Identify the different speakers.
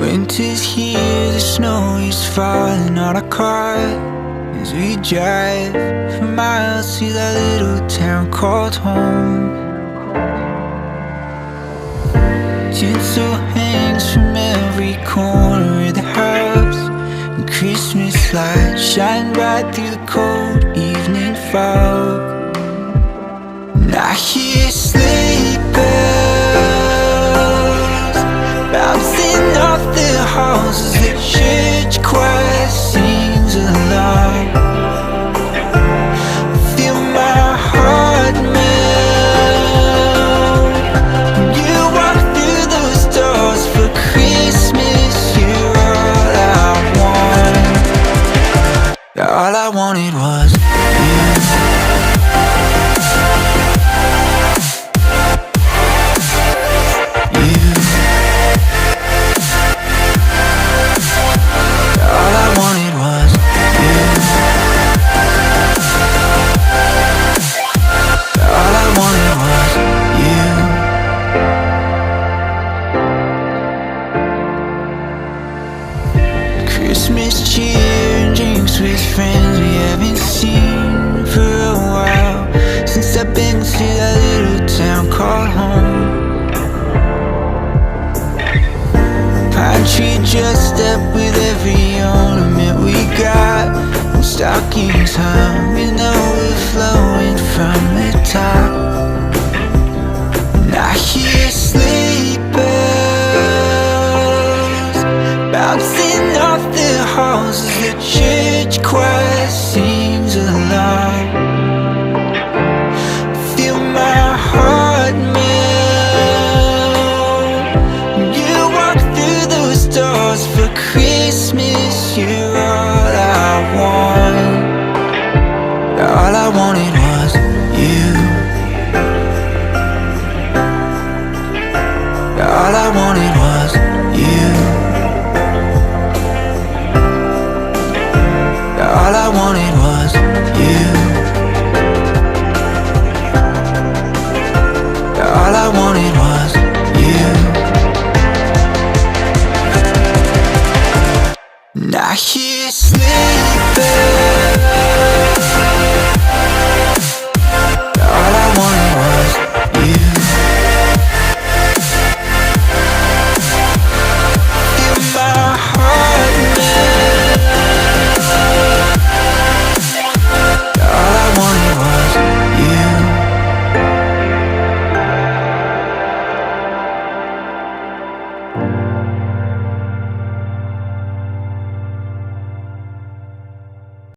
Speaker 1: Winter's here, the snow is falling on our car as we drive for miles to that little town called home. Tinsel hangs from every corner of the house, and Christmas lights shine bright through the cold evening fog. And I hear sleigh bells bouncing off the halls as the church choir sings along. Feel my heart melt when you walk through those doors. For Christmas, you're all I want. All I wanted was you. Christmas cheer and drinks with friends we haven't seen for a while, since I've been to that little town called home. Pine tree dressed up with every ornament we got, and stockings hung and overflowing from the top. And I hear sleigh bells bouncing off the halls as the church choir sings along. Feel my heart melt when you walk through those doors. For Christmas, you're all I want. All I wanted was you. All I wanted was